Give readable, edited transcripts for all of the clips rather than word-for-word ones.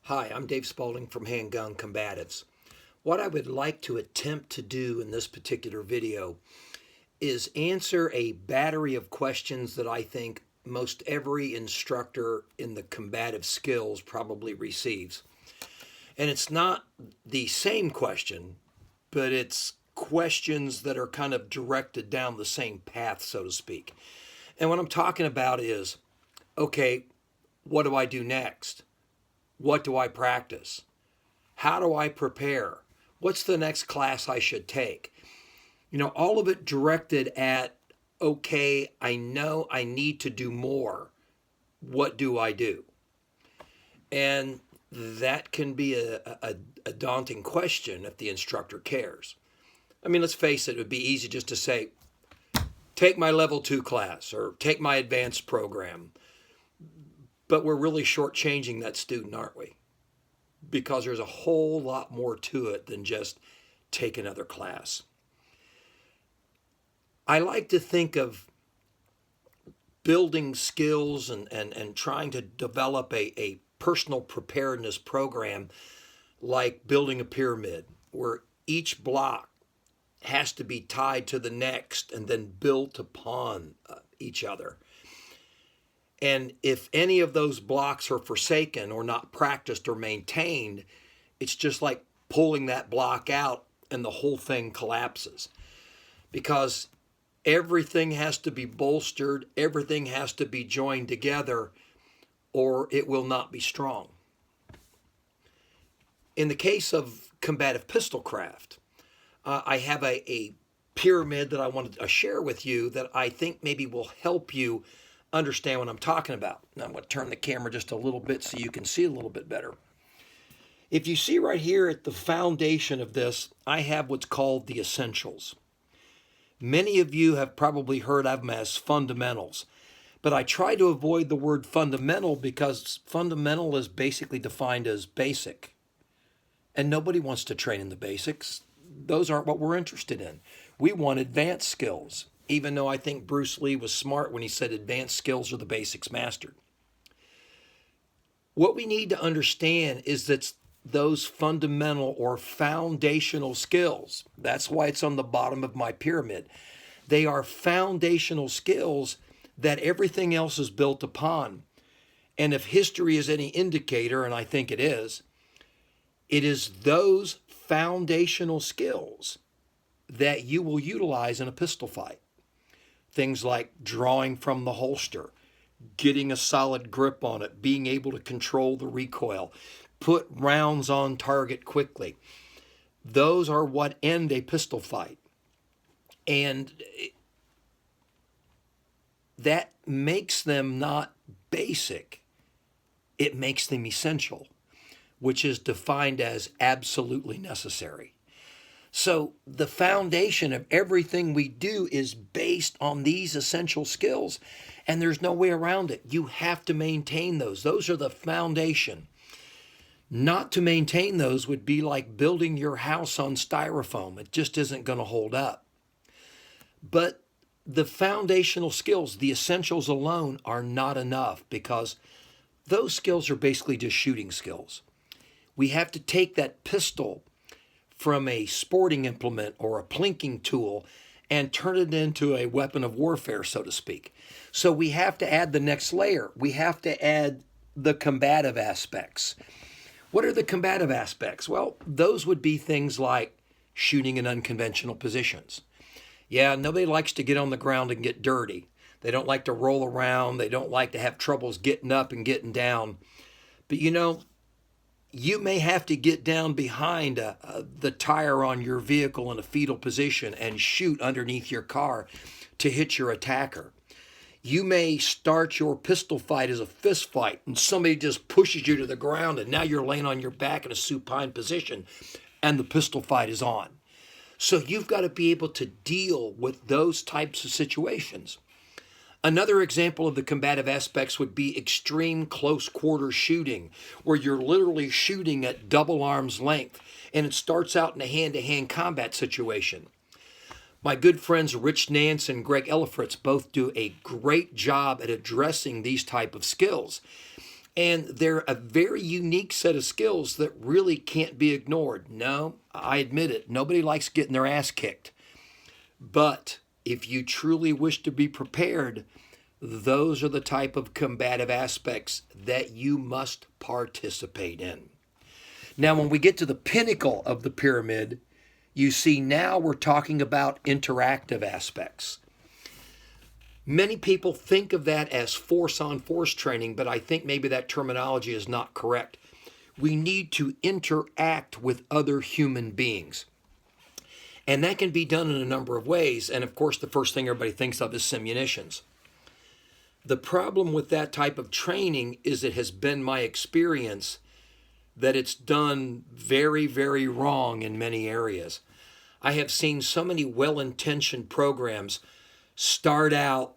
Hi, I'm Dave Spaulding from Handgun Combatives. What I would like to attempt to do in this particular video is answer a battery of questions that I think most every instructor in the combative skills probably receives. And it's not the same question, but it's questions that are kind of directed down the same path, so to speak. And what I'm talking about is okay, what do I do next? What do I practice? How do I prepare? What's the next class I should take? All of it directed at, okay, I know I need to do more. What do I do? And that can be a daunting question if the instructor cares. I mean, let's face it, it would be easy just to say, take my level 2 class or take my advanced program. But we're really shortchanging that student, aren't we? Because there's a whole lot more to it than just take another class. I like to think of building skills and trying to develop a personal preparedness program like building a pyramid where each block has to be tied to the next and then built upon each other. And if any of those blocks are forsaken or not practiced or maintained, it's just like pulling that block out and the whole thing collapses. Because everything has to be bolstered, everything has to be joined together, or it will not be strong. In the case of combative pistol craft, I have a pyramid that I wanted to share with you that I think maybe will help you understand what I'm talking about. Now I'm going to turn the camera just a little bit so you can see a little bit better. If you see right here at the foundation of this, I have what's called the essentials. Many of you have probably heard of them as fundamentals, but I try to avoid the word fundamental because fundamental is basically defined as basic. And nobody wants to train in the basics. Those aren't what we're interested in. We want advanced skills, even though I think Bruce Lee was smart when he said advanced skills are the basics mastered. What we need to understand is that those fundamental or foundational skills, that's why it's on the bottom of my pyramid, they are foundational skills that everything else is built upon. And if history is any indicator, and I think it is those foundational skills that you will utilize in a pistol fight. Things like drawing from the holster, getting a solid grip on it, being able to control the recoil, put rounds on target quickly. Those are what end a pistol fight. And that makes them not basic. It makes them essential, which is defined as absolutely necessary. So the foundation of everything we do is based on these essential skills, and there's no way around it. You have to maintain those. Those are the foundation. Not to maintain those would be like building your house on styrofoam. It just isn't going to hold up. But the foundational skills, the essentials alone, are not enough because those skills are basically just shooting skills. We have to take that pistol from a sporting implement or a plinking tool and turn it into a weapon of warfare, so to speak. So we have to add the next layer. We have to add the combative aspects. What are the combative aspects? Well, those would be things like shooting in unconventional positions. Yeah, nobody likes to get on the ground and get dirty. They don't like to roll around. They don't like to have troubles getting up and getting down. But you may have to get down behind the tire on your vehicle in a fetal position and shoot underneath your car to hit your attacker. You may start your pistol fight as a fist fight and somebody just pushes you to the ground and now you're laying on your back in a supine position and the pistol fight is on. So you've got to be able to deal with those types of situations. Another example of the combative aspects would be extreme close quarter shooting, where you're literally shooting at double arm's length, and it starts out in a hand-to-hand combat situation. My good friends Rich Nance and Greg Ellifritz both do a great job at addressing these type of skills. And they're a very unique set of skills that really can't be ignored. No, I admit it. Nobody likes getting their ass kicked. But if you truly wish to be prepared, those are the type of combative aspects that you must participate in. Now, when we get to the pinnacle of the pyramid, you see now we're talking about interactive aspects. Many people think of that as force on force training, but I think maybe that terminology is not correct. We need to interact with other human beings. And that can be done in a number of ways. And of course, the first thing everybody thinks of is simunitions. The problem with that type of training is it has been my experience that it's done very, very wrong in many areas. I have seen so many well-intentioned programs start out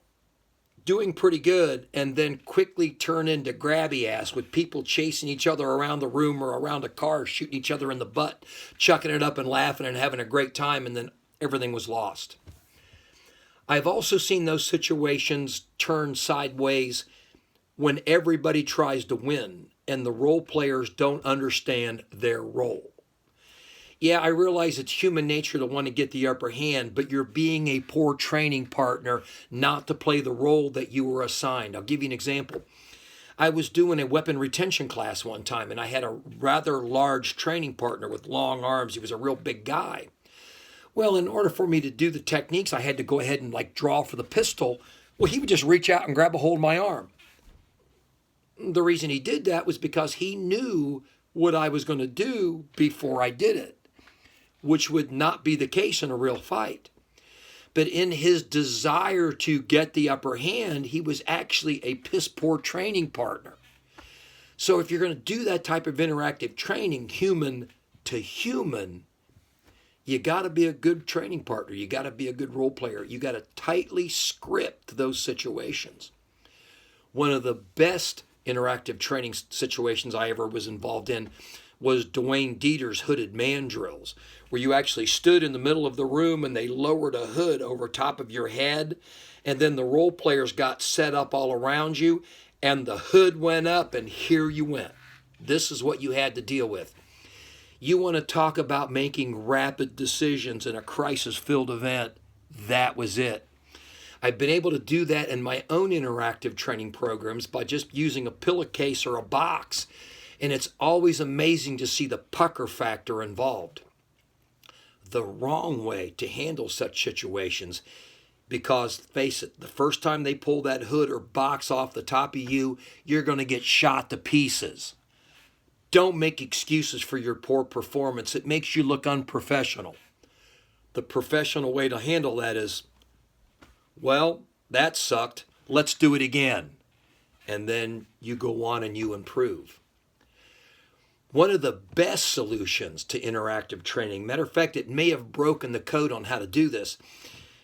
doing pretty good and then quickly turn into grabby ass with people chasing each other around the room or around a car, shooting each other in the butt, chucking it up and laughing and having a great time, and then everything was lost. I've also seen those situations turn sideways when everybody tries to win and the role players don't understand their role. Yeah, I realize it's human nature to want to get the upper hand, but you're being a poor training partner not to play the role that you were assigned. I'll give you an example. I was doing a weapon retention class one time, and I had a rather large training partner with long arms. He was a real big guy. Well, in order for me to do the techniques, I had to go ahead and draw for the pistol. Well, he would just reach out and grab a hold of my arm. The reason he did that was because he knew what I was going to do before I did it, which would not be the case in a real fight. But in his desire to get the upper hand, he was actually a piss poor training partner. So if you're going to do that type of interactive training, human to human, you got to be a good training partner. You got to be a good role player. You got to tightly script those situations. One of the best interactive training situations I ever was involved in was Dwayne Dieter's hooded man drills, where you actually stood in the middle of the room and they lowered a hood over top of your head, and then the role players got set up all around you, and the hood went up, and here you went. This is what you had to deal with. You want to talk about making rapid decisions in a crisis-filled event. That was it. I've been able to do that in my own interactive training programs by just using a pillowcase or a box, and it's always amazing to see the pucker factor involved. The wrong way to handle such situations, because face it, the first time they pull that hood or box off the top of you, you're going to get shot to pieces. Don't make excuses for your poor performance. It makes you look unprofessional. The professional way to handle that is, well, that sucked. Let's do it again. And then you go on and you improve. One of the best solutions to interactive training, matter of fact, it may have broken the code on how to do this,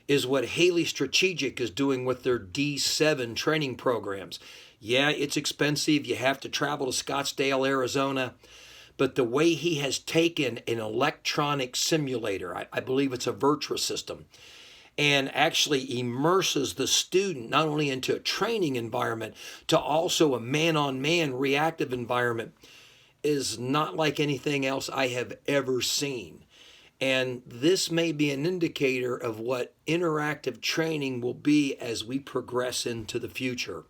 is what Haley Strategic is doing with their D7 training programs. Yeah, it's expensive. You have to travel to Scottsdale, Arizona. But the way he has taken an electronic simulator, I believe it's a Virtua system, and actually immerses the student not only into a training environment, to also a man-on-man reactive environment, is not like anything else I have ever seen. And this may be an indicator of what interactive training will be as we progress into the future.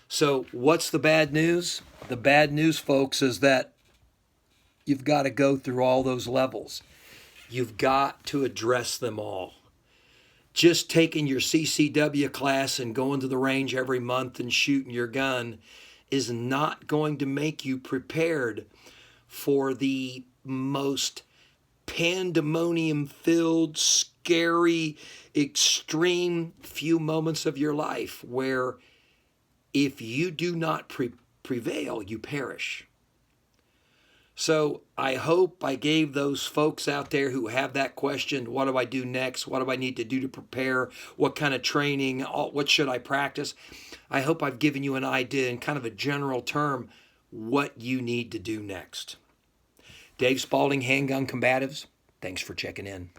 So what's the bad news? The bad news, folks, is that you've got to go through all those levels. You've got to address them all. Just taking your CCW class and going to the range every month and shooting your gun is not going to make you prepared for the most pandemonium-filled, scary, extreme few moments of your life where if you do not prevail, you perish. So I hope I gave those folks out there who have that question, what do I do next? What do I need to do to prepare? What kind of training? What should I practice? I hope I've given you an idea in kind of a general term what you need to do next. Dave Spalding, Handgun Combatives, thanks for checking in.